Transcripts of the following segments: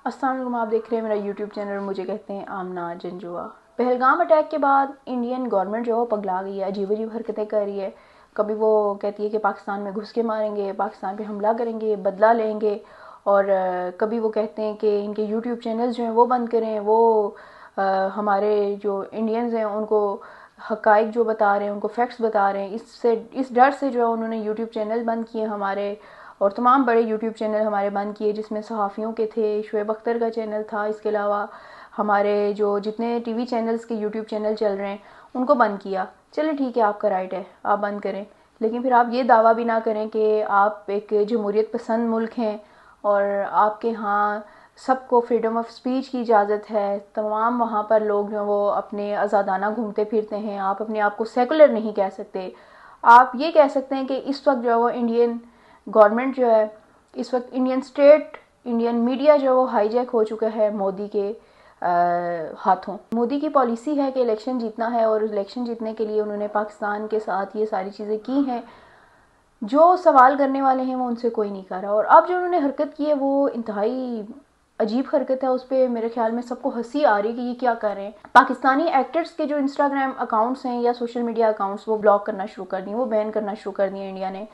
السلام علیکم، آپ دیکھ رہے ہیں میرا یوٹیوب چینل، مجھے کہتے ہیں آمنہ جنجوا۔ پہلگام اٹیک کے بعد انڈین گورنمنٹ جو ہے وہ پگلا گئی ہے، عجیب عجیب حرکتیں کر رہی ہے۔ کبھی وہ کہتی ہے کہ پاکستان میں گھس کے ماریں گے، پاکستان پہ حملہ کریں گے، بدلہ لیں گے، اور کبھی وہ کہتے ہیں کہ ان کے یوٹیوب چینلز جو ہیں وہ بند کریں، وہ ہمارے جو انڈینز ہیں ان کو حقائق جو بتا رہے ہیں، ان کو فیکٹس بتا رہے ہیں۔ اس ڈر سے جو ہے انہوں نے یوٹیوب چینل بند کیے ہمارے، اور تمام بڑے یوٹیوب چینل ہمارے بند کیے، جس میں صحافیوں کے تھے، شعیب اختر کا چینل تھا، اس کے علاوہ ہمارے جو جتنے ٹی وی چینلز کے یوٹیوب چینل چل رہے ہیں ان کو بند کیا۔ چلیں ٹھیک ہے، آپ کا رائٹ ہے، آپ بند کریں، لیکن پھر آپ یہ دعویٰ بھی نہ کریں کہ آپ ایک جمہوریت پسند ملک ہیں اور آپ کے ہاں سب کو فریڈم آف سپیچ کی اجازت ہے، تمام وہاں پر لوگ جو وہ اپنے آزادانہ گھومتے پھرتے ہیں۔ آپ اپنے آپ کو سیکولر نہیں کہہ سکتے۔ آپ یہ کہہ سکتے ہیں کہ اس وقت جو ہے وہ انڈین گورنمنٹ جو ہے، اس وقت انڈین اسٹیٹ، انڈین میڈیا جو وہ ہائی جیک ہو چکا ہے مودی کے ہاتھوں۔ مودی کی پالیسی ہے کہ الیکشن جیتنا ہے، اور الیکشن جیتنے کے لیے انہوں نے پاکستان کے ساتھ یہ ساری چیزیں کی ہیں۔ جو سوال کرنے والے ہیں وہ ان سے کوئی نہیں کر رہا، اور اب جو انہوں نے حرکت کی ہے وہ انتہائی عجیب حرکت ہے۔ اس پہ میرے خیال میں سب کو ہنسی آ رہی ہے کہ یہ کیا کر رہے ہیں۔ پاکستانی ایکٹرز کے جو انسٹاگرام اکاؤنٹس ہیں یا سوشل میڈیا اکاؤنٹس، وہ بلاک کرنا شروع کر دیے، وہ بین کرنا شروع کر دیے انڈیا نے۔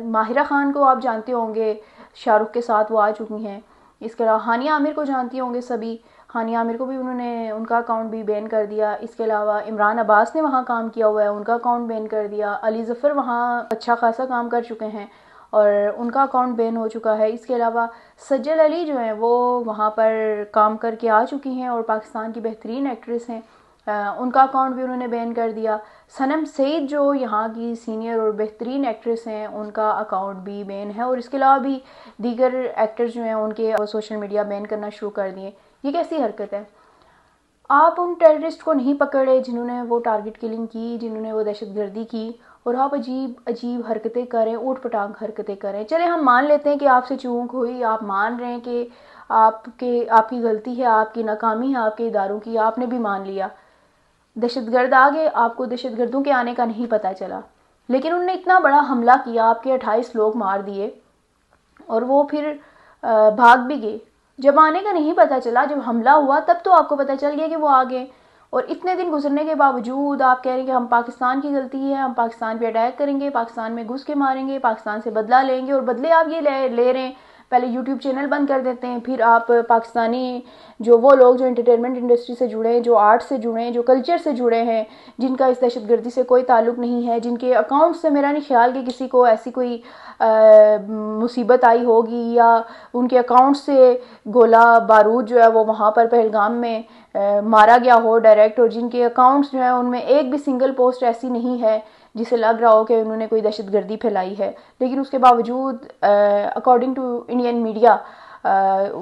ماہرہ خان کو آپ جانتے ہوں گے، شاہ رخ کے ساتھ وہ آ چکی ہیں۔ اس کے علاوہ ہانیہ عامر کو جانتی ہوں گے سبھی، ہانیہ عامر کو بھی انہوں نے ان کا اکاؤنٹ بھی بین کر دیا۔ اس کے علاوہ عمران عباس نے وہاں کام کیا ہوا ہے، ان کا اکاؤنٹ بین کر دیا۔ علی ظفر وہاں اچھا خاصا کام کر چکے ہیں اور ان کا اکاؤنٹ بین ہو چکا ہے۔ اس کے علاوہ سجل علی جو ہیں وہ وہاں پر کام کر کے آ چکی ہیں اور پاکستان کی بہترین ایکٹریس ہیں، ان کا اکاؤنٹ بھی انہوں نے بین کر دیا۔ صنم سعید جو یہاں کی سینئر اور بہترین ایکٹریس ہیں، ان کا اکاؤنٹ بھی بین ہے، اور اس کے علاوہ بھی دیگر ایکٹرز جو ہیں ان کے سوشل میڈیا بین کرنا شروع کر دیے۔ یہ کیسی حرکت ہے؟ آپ ان ٹیررسٹ کو نہیں پکڑے جنہوں نے وہ ٹارگٹ کلنگ کی، جنہوں نے وہ دہشت گردی کی، اور آپ عجیب عجیب حرکتیں کریں، اوٹ پٹانگ حرکتیں کریں۔ چلے ہم مان لیتے ہیں کہ آپ سے چوک ہوئی، آپ مان رہے ہیں کہ آپ کی غلطی ہے، آپ کی ناکامی ہے آپ کے اداروں کی، آپ نے بھی مان لیا۔ دہشت گرد آگے، آپ کو دہشت گردوں کے آنے کا نہیں پتہ چلا، لیکن انہوں نے اتنا بڑا حملہ کیا، آپ کے 28 لوگ مار دیے، اور وہ پھر بھاگ بھی گئے۔ جب آنے کا نہیں پتہ چلا، جب حملہ ہوا تب تو آپ کو پتہ چل گیا کہ وہ آگے، اور اتنے دن گزرنے کے باوجود آپ کہہ رہے ہیں کہ ہم پاکستان کی غلطی ہے، ہم پاکستان پہ اٹیک کریں گے، پاکستان میں گھس کے ماریں گے، پاکستان سے بدلہ لیں گے، اور بدلے آپ یہ لے رہے ہیں، پہلے یوٹیوب چینل بند کر دیتے ہیں، پھر آپ پاکستانی جو وہ لوگ جو انٹرٹینمنٹ انڈسٹری سے جڑے ہیں، جو آرٹ سے جڑے ہیں، جو کلچر سے جڑے ہیں، جن کا اس دہشت گردی سے کوئی تعلق نہیں ہے، جن کے اکاؤنٹ سے میرا نہیں خیال کہ کسی کو ایسی کوئی مصیبت آئی ہوگی، یا ان کے اکاؤنٹ سے گولہ بارود جو ہے وہ وہاں پر پہلگام میں مارا گیا ہو ڈائریکٹ، اور جن کے اکاؤنٹس جو ہیں ان میں ایک بھی سنگل پوسٹ ایسی نہیں ہے جسے لگ رہا ہو کہ انہوں نے کوئی دہشت گردی پھیلائی ہے، لیکن اس کے باوجود اکارڈنگ ٹو انڈین میڈیا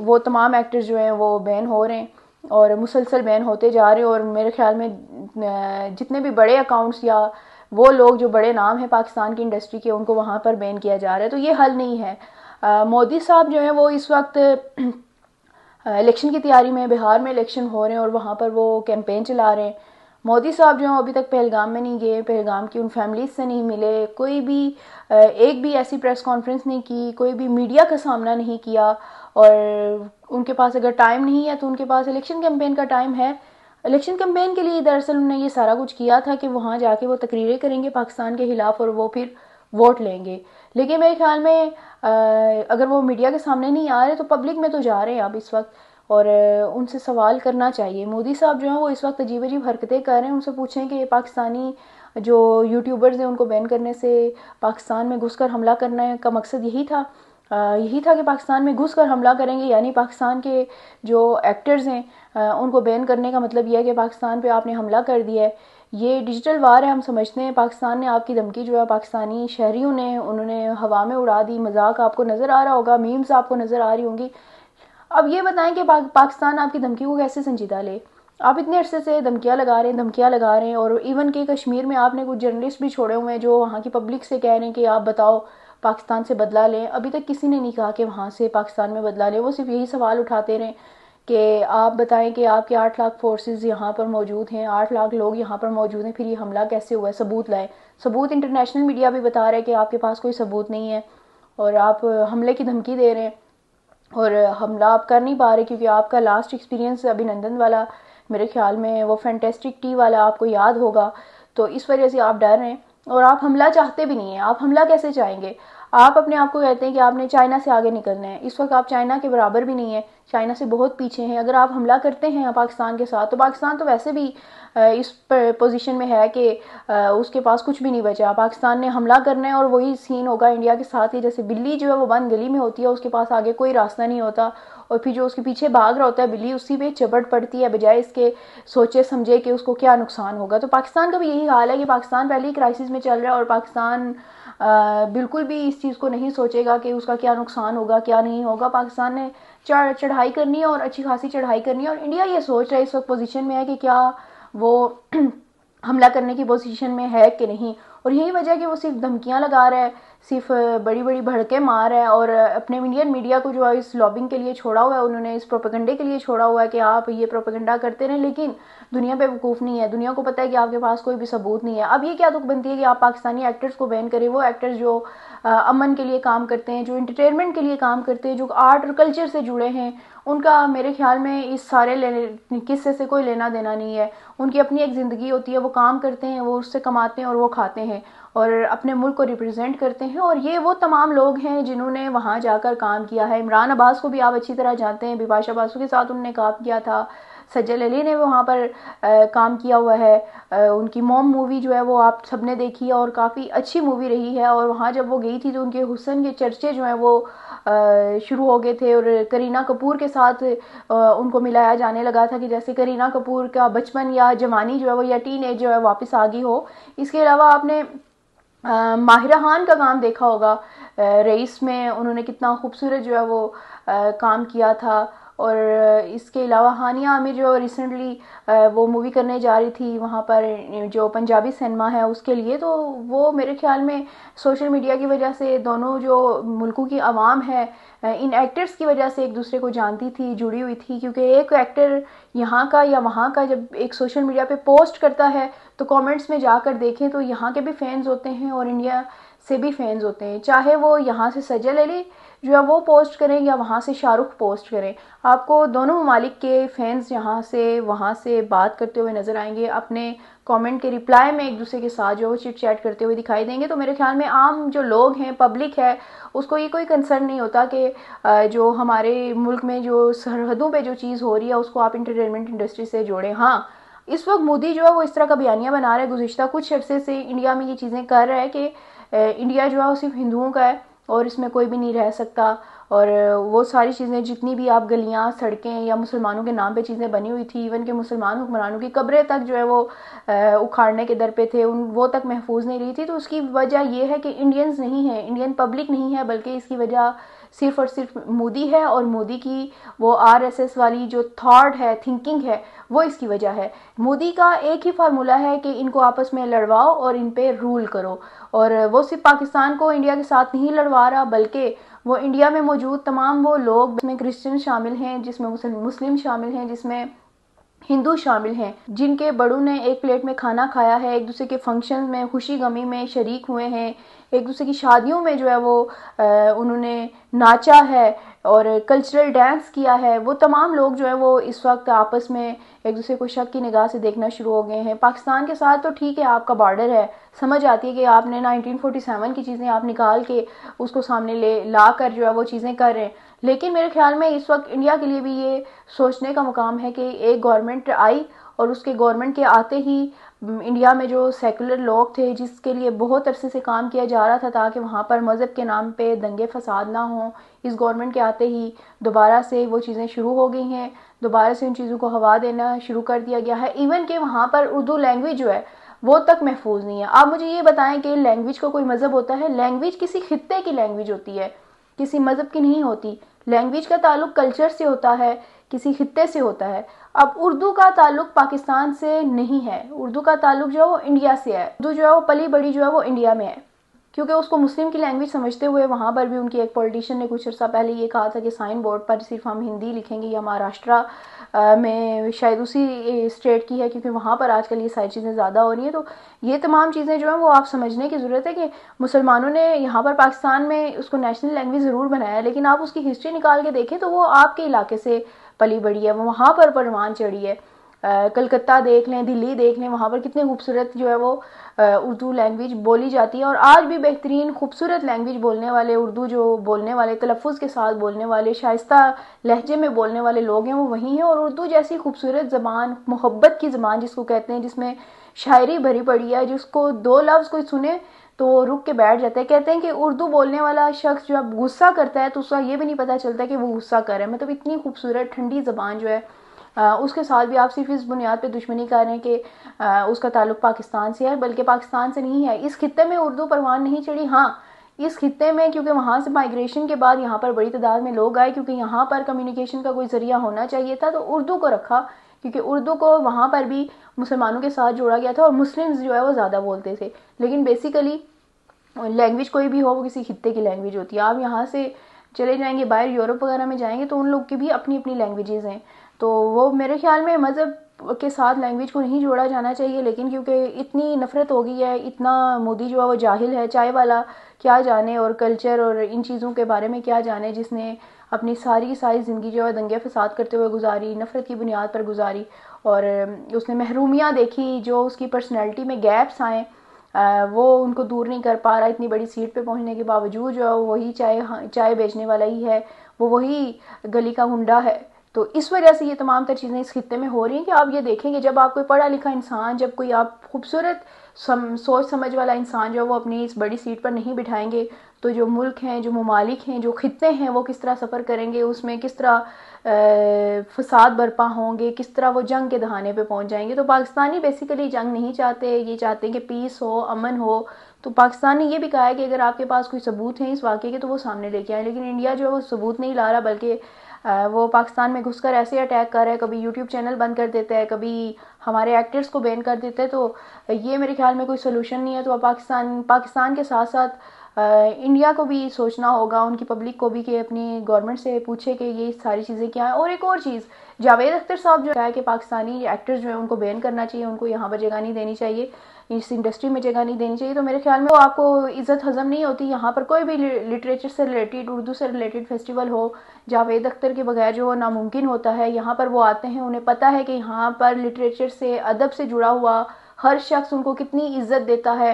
وہ تمام ایکٹرز جو ہیں وہ بین ہو رہے ہیں اور مسلسل بین ہوتے جا رہے ہیں۔ اور میرے خیال میں جتنے بھی بڑے اکاؤنٹس یا وہ لوگ جو بڑے نام ہیں پاکستان کی انڈسٹری کے، ان کو وہاں پر بین کیا جا رہا ہے، تو یہ حل نہیں ہے۔ مودی صاحب جو ہیں وہ اس وقت الیکشن کی تیاری میں، بہار میں الیکشن ہو رہے ہیں اور وہاں پر وہ کیمپین چلا رہے ہیں۔ مودی صاحب جو ہیں ابھی تک پہلگام میں نہیں گئے، پہلگام کی ان فیملیز سے نہیں ملے، کوئی بھی ایک بھی ایسی پریس کانفرنس نہیں کی، کوئی بھی میڈیا کا سامنا نہیں کیا، اور ان کے پاس اگر ٹائم نہیں ہے تو ان کے پاس الیکشن کیمپین کا ٹائم ہے۔ الیکشن کیمپین کے لیے دراصل انہوں نے یہ سارا کچھ کیا تھا کہ وہاں جا کے وہ تقریریں کریں گے پاکستان کے خلاف، اور وہ پھر ووٹ لیں گے، لیکن میرے خیال میں اگر وہ میڈیا کے سامنے نہیں آ رہے تو پبلک میں تو جا رہے ہیں اب اس وقت، اور ان سے سوال کرنا چاہیے۔ مودی صاحب جو ہیں وہ اس وقت عجیب عجیب حرکتیں کر رہے ہیں، ان سے پوچھیں کہ پاکستانی جو یوٹیوبرز ہیں ان کو بین کرنے سے پاکستان میں گھس کر حملہ کرنے کا مقصد یہی تھا کہ پاکستان میں گھس کر حملہ کریں گے، یعنی پاکستان کے جو ایکٹرز ہیں ان کو بین کرنے کا مطلب یہ ہے کہ پاکستان پہ آپ نے حملہ کر دیا ہے۔ یہ ڈیجیٹل وار ہے، ہم سمجھتے ہیں۔ پاکستان نے آپ کی دھمکی جو ہے پاکستانی شہریوں نے انہوں نے ہوا میں اڑا دی، مذاق آپ کو نظر آ رہا ہوگا، میمز آپ کو نظر آ رہی ہوں گی۔ اب یہ بتائیں کہ پاکستان آپ کی دھمکی کو کیسے سنجیدہ لے؟ آپ اتنے عرصے سے دھمکیاں لگا رہے ہیں، اور ایون کہ کشمیر میں آپ نے کچھ جرنلسٹ بھی چھوڑے ہوئے ہیں جو وہاں کی پبلک سے کہہ رہے ہیں کہ آپ بتاؤ پاکستان سے بدلہ لیں۔ ابھی تک کسی نے نہیں کہا کہ وہاں سے پاکستان میں بدلہ لیں، وہ صرف یہی سوال اٹھاتے رہے کہ آپ بتائیں کہ آپ کے 8 لاکھ فورسز یہاں پر موجود ہیں، 8 لاکھ لوگ یہاں پر موجود ہیں، پھر یہ حملہ کیسے ہوا ہے؟ ثبوت لائیں۔ ثبوت انٹرنیشنل میڈیا بھی بتا رہا ہے کہ آپ کے پاس کوئی ثبوت نہیں ہے اور آپ حملے کی دھمکی دے رہے ہیں۔ اور حملہ آپ کر نہیں پا رہے کیونکہ آپ کا لاسٹ ایکسپیرینس ابھینندن والا میرے خیال میں وہ فینٹیسٹک ٹی والا آپ کو یاد ہوگا، تو اس وجہ سے آپ ڈر رہے ہیں اور آپ حملہ چاہتے بھی نہیں ہیں. آپ حملہ کیسے چاہیں گے؟ آپ اپنے آپ کو کہتے ہیں کہ آپ نے چائنا سے آگے نکلنا ہے. اس وقت آپ چائنا کے برابر بھی نہیں ہیں، چائنا سے بہت پیچھے ہیں. اگر آپ حملہ کرتے ہیں پاکستان کے ساتھ تو پاکستان تو ویسے بھی اس پوزیشن میں ہے کہ اس کے پاس کچھ بھی نہیں بچا. پاکستان نے حملہ کرنا ہے اور وہی سین ہوگا انڈیا کے ساتھ ہی، جیسے بلی جو ہے وہ بند گلی میں ہوتی ہے، اس کے پاس آگے کوئی راستہ نہیں ہوتا اور پھر جو اس کے پیچھے بھاگ رہا ہوتا ہے بلی اسی پہ چپٹ پڑتی ہے بجائے اس کے سوچے سمجھے کہ اس کو کیا نقصان ہوگا. تو پاکستان کا بھی یہی حال ہے کہ پاکستان پہلے ہی کرائسس میں چل رہا ہے اور پاکستان بالکل بھی اس چیز کو نہیں سوچے گا کہ اس کا کیا نقصان ہوگا کیا نہیں ہوگا. پاکستان نے چڑھائی کرنی ہے اور اچھی خاصی چڑھائی کرنی ہے، اور انڈیا یہ سوچ رہا ہے اس وقت پوزیشن میں ہے کہ کیا وہ حملہ کرنے کی پوزیشن میں ہے کہ نہیں. اور یہی وجہ ہے کہ وہ صرف دھمکیاں لگا رہا ہے، صرف بڑی بڑی بھڑکے مار رہا ہے اور اپنے انڈین میڈیا کو جو ہے اس لابنگ کے لیے چھوڑا ہوا ہے، انہوں نے اس پروپیگنڈے کے لیے چھوڑا ہوا ہے کہ آپ یہ پروپیگنڈا کرتے رہیں، لیکن دنیا بے وقوف نہیں ہے. دنیا کو پتہ ہے کہ آپ کے پاس کوئی بھی ثبوت نہیں ہے. اب یہ کیا دکھ بنتی ہے کہ آپ پاکستانی ایکٹرز کو بین کریں، وہ ایکٹرز جو امن کے لیے کام کرتے ہیں، جو انٹرٹینمنٹ کے لیے کام کرتے ہیں، جو آرٹ اور کلچر سے جڑے ہیں. ان کا میرے خیال میں اس سارے قصے سے کوئی لینا دینا نہیں ہے. ان کی اپنی ایک زندگی ہوتی ہے، وہ کام کرتے ہیں، وہ اس سے کماتے ہیں اور وہ کھاتے ہیں اور اپنے ملک کو ریپرزینٹ کرتے ہیں. اور یہ وہ تمام لوگ ہیں جنہوں نے وہاں جا کر کام کیا ہے. عمران عباس کو بھی آپ اچھی طرح جانتے ہیں، بپاشا باسو کے ساتھ انہوں نے کام کیا تھا، سجل علی نے وہاں پر کام کیا ہوا ہے. ان کی موم مووی جو ہے وہ آپ سب نے دیکھی ہے اور کافی اچھی مووی رہی ہے. اور وہاں جب وہ گئی تھی تو ان کے حسن کے چرچے جو ہیں وہ شروع ہو گئے تھے اور کرینہ کپور کے ساتھ ان کو ملایا جانے لگا تھا کہ جیسے کرینہ کپور کا بچپن یا جوانی جو ہے وہ یا ٹین ایج جو ہے واپس آ گئی ہو. اس کے علاوہ آپ نے ماہرہ خان کا کام دیکھا ہوگا، رئیس میں انہوں نے کتنا خوبصورت جو ہے وہ کام کیا تھا. اور اس کے علاوہ ہانیہ عامر جو ریسنٹلی وہ مووی کرنے جا رہی تھی وہاں پر جو پنجابی سنیما ہے اس کے لیے، تو وہ میرے خیال میں سوشل میڈیا کی وجہ سے دونوں جو ملکوں کی عوام ہے ان ایکٹرز کی وجہ سے ایک دوسرے کو جانتی تھی، جڑی ہوئی تھی. کیونکہ ایک ایکٹر یہاں کا یا وہاں کا جب ایک سوشل میڈیا پہ پوسٹ کرتا ہے تو کامنٹس میں جا کر دیکھیں تو یہاں کے بھی فینز ہوتے ہیں اور انڈیا سے بھی فینز ہوتے ہیں، چاہے وہ یہاں سے سجل علی جو ہے وہ پوسٹ کریں یا وہاں سے شاہ رخ پوسٹ کریں. آپ کو دونوں ممالک کے فینز یہاں سے وہاں سے بات کرتے ہوئے نظر آئیں گے، اپنے کامنٹ کے ریپلائی میں ایک دوسرے کے ساتھ جو چٹ چیٹ کرتے ہوئے دکھائی دیں گے. تو میرے خیال میں عام جو لوگ ہیں، پبلک ہے، اس کو یہ کوئی کنسرن نہیں ہوتا کہ جو ہمارے ملک میں جو سرحدوں پہ جو چیز ہو رہی ہے اس کو آپ انٹرٹینمنٹ انڈسٹری سے جوڑیں. ہاں اس وقت مودی جو ہے وہ اس طرح کا بیانیہ بنا رہا ہے، گزشتہ کچھ عرصے سے انڈیا میں یہ چیزیں کر رہا ہے کہ انڈیا جو ہے وہ صرف ہندوؤں کا ہے اور اس میں کوئی بھی نہیں رہ سکتا. اور وہ ساری چیزیں جتنی بھی آپ گلیاں سڑکیں یا مسلمانوں کے نام پہ چیزیں بنی ہوئی تھی، ایون کہ مسلمان حکمرانوں کی قبریں تک جو ہے وہ اکھاڑنے کے در پہ تھے، وہ تک محفوظ نہیں رہی تھی. تو اس کی وجہ یہ ہے کہ انڈینز نہیں ہیں، انڈین پبلک نہیں ہے، بلکہ اس کی وجہ صرف اور صرف مودی ہے اور مودی کی وہ RSS والی جو تھاٹ ہے، تھنکنگ ہے، وہ اس کی وجہ ہے. مودی کا ایک ہی فارمولا ہے کہ ان کو آپس میں لڑواؤ اور ان پہ رول کرو. اور وہ صرف پاکستان کو انڈیا کے ساتھ نہیں لڑوا رہا بلکہ وہ انڈیا میں موجود تمام وہ لوگ جس میں کرسچن شامل ہیں، جس میں مسلم شامل ہیں، جس میں ہندو شامل ہیں، جن کے بڑوں نے ایک پلیٹ میں کھانا کھایا ہے، ایک دوسرے کے فنکشن میں خوشی غمی میں شریک ہوئے ہیں، ایک دوسرے کی شادیوں میں جو ہے وہ انہوں نے ناچا ہے اور کلچرل ڈانس کیا ہے. وہ تمام لوگ جو ہے وہ اس وقت آپس میں ایک دوسرے کو شک کی نگاہ سے دیکھنا شروع ہو گئے ہیں. پاکستان کے ساتھ تو ٹھیک ہے آپ کا بارڈر ہے، سمجھ آتی ہے کہ آپ نے 1947 کی چیزیں آپ نکال کے اس کو سامنے لا کر جو ہے وہ چیزیں کر رہے ہیں. لیکن میرے خیال میں اس وقت انڈیا کے لیے بھی یہ سوچنے کا مقام ہے کہ ایک گورنمنٹ آئی اور اس کے گورنمنٹ کے آتے ہی انڈیا میں جو سیکولر لوگ تھے جس کے لیے بہت عرصے سے کام کیا جا رہا تھا تاکہ وہاں پر مذہب کے نام پہ دنگے فساد نہ ہوں، اس گورنمنٹ کے آتے ہی دوبارہ سے وہ چیزیں شروع ہو گئی ہیں، دوبارہ سے ان چیزوں کو ہوا دینا شروع کر دیا گیا ہے. ایون کہ وہاں پر اردو لینگویج جو ہے وہ تک محفوظ نہیں ہے. آپ مجھے یہ بتائیں کہ لینگویج کا کوئی مذہب ہوتا ہے؟ لینگویج کسی خطے کی لینگویج ہوتی ہے، کسی مذہب کی نہیں ہوتی. لینگویج کا تعلق کلچر سے ہوتا ہے، کسی خطے سے ہوتا ہے. اب اردو کا تعلق پاکستان سے نہیں ہے، اردو کا تعلق جو ہے وہ انڈیا سے ہے. اردو جو ہے وہ پلی بڑی جو ہے وہ انڈیا میں ہے. کیونکہ اس کو مسلم کی لینگویج سمجھتے ہوئے وہاں پر بھی ان کی ایک پولیٹیشین نے کچھ عرصہ پہلے یہ کہا تھا کہ سائن بورڈ پر صرف ہم ہندی لکھیں گے، یا مہاراشٹرا میں شاید اسی اسٹیٹ کی ہے، کیونکہ وہاں پر آج کل یہ ساری چیزیں زیادہ ہو رہی ہیں. تو یہ تمام چیزیں جو ہیں وہ آپ سمجھنے کی ضرورت ہے کہ مسلمانوں نے یہاں پر پاکستان میں اس کو نیشنل لینگویج ضرور بنایا ہے، لیکن آپ اس کی ہسٹری نکال کے دیکھیں تو وہ آپ کے علاقے سے پلی بڑھی ہے، وہ وہاں پر پروان چڑھی ہے. کلکتہ دیکھ لیں، دلی دیکھ لیں، وہاں پر کتنے خوبصورت جو ہے وہ اردو لینگویج بولی جاتی ہے، اور آج بھی بہترین خوبصورت لینگویج بولنے والے، اردو جو بولنے والے، تلفظ کے ساتھ بولنے والے، شائستہ لہجے میں بولنے والے لوگ ہیں وہ وہی ہیں. اور اردو جیسی خوبصورت زبان، محبت کی زبان جس کو کہتے ہیں، جس میں شاعری بھری پڑی ہے، جس کو دو لفظ کوئی سنے تو رک کے بیٹھ جاتا ہے. کہتے ہیں کہ اردو بولنے والا شخص جو اب غصہ کرتا ہے تو اس کا یہ بھی نہیں پتہ چلتا کہ وہ غصہ کر رہا ہے. مطلب اتنی خوبصورت ٹھنڈی زبان جو ہے، اس کے ساتھ بھی آپ صرف اس بنیاد پہ دشمنی کر رہے ہیں کہ اس کا تعلق پاکستان سے ہے، بلکہ پاکستان سے نہیں ہے. اس خطے میں اردو پروان نہیں چڑھی. ہاں، اس خطے میں کیونکہ وہاں سے مائیگریشن کے بعد یہاں پر بڑی تعداد میں لوگ آئے، کیونکہ یہاں پر کمیونیکیشن کا کوئی ذریعہ ہونا چاہیے تھا، تو اردو کو رکھا، کیونکہ اردو کو وہاں پر بھی مسلمانوں کے ساتھ جوڑا گیا تھا، اور مسلمز جو ہے وہ زیادہ بولتے تھے. لیکن بیسیکلی لینگویج کوئی بھی ہو وہ کسی خطے کی لینگویج ہوتی ہے. آپ یہاں سے چلے جائیں گے باہر یورپ وغیرہ میں جائیں گے تو ان لوگ کی بھی اپنی اپنی لینگویجز ہیں. تو وہ میرے خیال میں مذہب کے ساتھ لینگویج کو نہیں جوڑا جانا چاہیے، لیکن کیونکہ اتنی نفرت ہو گئی ہے، اتنا مودی جو ہے وہ جاہل ہے، چائے والا کیا جانے اور کلچر اور ان چیزوں کے بارے میں کیا جانے، جس نے اپنی ساری زندگی جو ہے دنگے فساد کرتے ہوئے گزاری، نفرت کی بنیاد پر گزاری، اور اس نے محرومیاں دیکھی، جو اس کی پرسنالٹی میں گیپس آئیں وہ ان کو دور نہیں کر پا رہا. اتنی بڑی سیٹ پہ پہنچنے کے باوجود جو ہے وہی چائے بیچنے والا ہی ہے، وہ وہی گلی کا گنڈا ہے. تو اس وجہ سے یہ تمام تر چیزیں اس خطے میں ہو رہی ہیں کہ آپ یہ دیکھیں گے جب آپ کوئی پڑھا لکھا انسان، جب کوئی آپ خوبصورت سوچ سمجھ والا انسان جو وہ اپنی اس بڑی سیٹ پر نہیں بٹھائیں گے، تو جو ملک ہیں، جو ممالک ہیں، جو خطے ہیں، وہ کس طرح سفر کریں گے، اس میں کس طرح فساد برپا ہوں گے، کس طرح وہ جنگ کے دہانے پہ پہنچ جائیں گے. تو پاکستانی بیسیکلی جنگ نہیں چاہتے، یہ چاہتے ہیں کہ پیس ہو، امن ہو. تو پاکستان نے یہ بھی کہا ہے کہ اگر آپ کے پاس کوئی ثبوت ہیں اس واقعے کے تو وہ سامنے لے کے آئیں. لیکن انڈیا جو ہے وہ ثبوت نہیں لا رہا، بلکہ وہ پاکستان میں گھس کر ایسے اٹیک کر رہا ہے، کبھی یوٹیوب چینل بند کر دیتا ہے، کبھی ہمارے ایکٹرز کو بین کر دیتا ہے. تو یہ میرے خیال میں کوئی سلوشن نہیں ہے. تو پاکستان کے ساتھ ساتھ انڈیا کو بھی سوچنا ہوگا، ان کی پبلک کو بھی، کہ اپنی گورنمنٹ سے پوچھے کہ یہ ساری چیزیں کیا ہیں. اور ایک اور چیز، جاوید اختر صاحب جو ہے کہ پاکستانی ایکٹرز جو ہیں ان کو بین کرنا چاہیے، ان کو یہاں پر جگہ نہیں دینی چاہیے، اس انڈسٹری میں جگہ نہیں دینی چاہیے. تو میرے خیال میں آپ کو عزت ہضم نہیں ہوتی. یہاں پر کوئی بھی لٹریچر سے ریلیٹڈ، اردو سے ریلیٹڈ فیسٹیول ہو، جاوید اختر کے بغیر جو وہ ناممکن ہوتا ہے. یہاں پر وہ آتے ہیں، انہیں پتہ ہے کہ یہاں پر لٹریچر سے، ادب سے جڑا ہوا ہر شخص ان کو کتنی عزت دیتا ہے،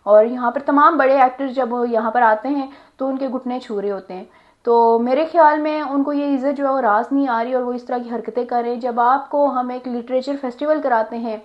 اور یہاں پر تمام بڑے ایکٹرز جب یہاں پر آتے ہیں تو ان کے گھٹنے چھو رہے ہوتے ہیں. تو میرے خیال میں ان کو یہ عزت جو ہے وہ راز نہیں آ رہی، اور وہ اس طرح کی حرکتیں کر رہے ہیں. جب آپ کو ہم ایک لٹریچر فیسٹیول کراتے ہیں،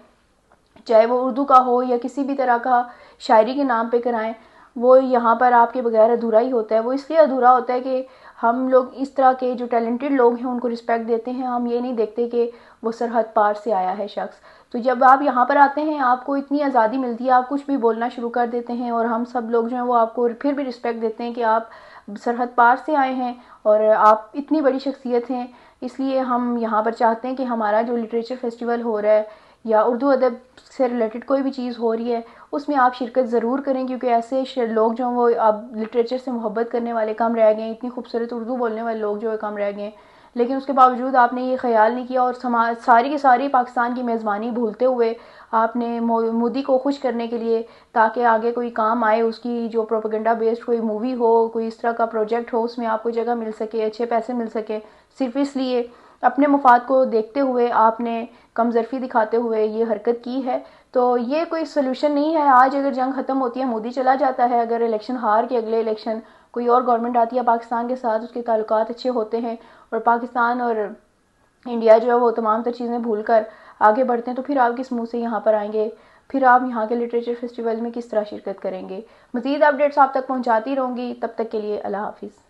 چاہے وہ اردو کا ہو یا کسی بھی طرح کا شاعری کے نام پہ کرائیں، وہ یہاں پر آپ کے بغیر ادھورا ہی ہوتا ہے. وہ اس لیے ادھورا ہوتا ہے کہ ہم لوگ اس طرح کے جو ٹیلنٹڈ لوگ ہیں ان کو رسپیکٹ دیتے ہیں. ہم یہ نہیں دیکھتے کہ وہ سرحد پار سے آیا ہے شخص. تو جب آپ یہاں پر آتے ہیں آپ کو اتنی آزادی ملتی ہے، آپ کچھ بھی بولنا شروع کر دیتے ہیں، اور ہم سب لوگ جو ہیں وہ آپ کو پھر بھی رسپیکٹ دیتے ہیں کہ آپ سرحد پار سے آئے ہیں اور آپ اتنی بڑی شخصیت ہیں. اس لیے ہم یہاں پر چاہتے ہیں کہ ہمارا جو لٹریچر فیسٹیول ہو رہا ہے یا اردو ادب سے ریلیٹڈ کوئی بھی چیز ہو رہی ہے اس میں آپ شرکت ضرور کریں، کیونکہ ایسے لوگ جو ہیں وہ اب لٹریچر سے محبت کرنے والے کم رہ گئے ہیں، اتنی خوبصورت اردو بولنے والے لوگ جو ہے کم رہ گئے ہیں. لیکن اس کے باوجود آپ نے یہ خیال نہیں کیا، اور ساری کی ساری پاکستان کی میزبانی بھولتے ہوئے آپ نے مودی کو خوش کرنے کے لیے، تاکہ آگے کوئی کام آئے، اس کی جو پروپیگنڈا بیسڈ کوئی مووی ہو، کوئی اس طرح کا پروجیکٹ ہو، اس میں آپ کو جگہ مل سکے، اچھے پیسے مل سکے، صرف اس لیے اپنے مفاد کو دیکھتے ہوئے آپ نے کم ظرفی دکھاتے ہوئے یہ حرکت کی ہے. تو یہ کوئی سلوشن نہیں ہے. آج اگر جنگ ختم ہوتی ہے، مودی چلا جاتا ہے، اگر الیکشن ہار کے اگلے الیکشن کوئی اور گورنمنٹ آتی ہے پاکستان کے ساتھ، اس کے تعلقات اچھے ہوتے ہیں، اور پاکستان اور انڈیا جو ہے وہ تمام تر چیزیں بھول کر آگے بڑھتے ہیں، تو پھر آپ کس منہ سے یہاں پر آئیں گے؟ پھر آپ یہاں کے لٹریچر فیسٹیول میں کس طرح شرکت کریں گے؟ مزید اپڈیٹس آپ تک پہنچاتی رہوں گی. تب تک کے لیے اللہ حافظ.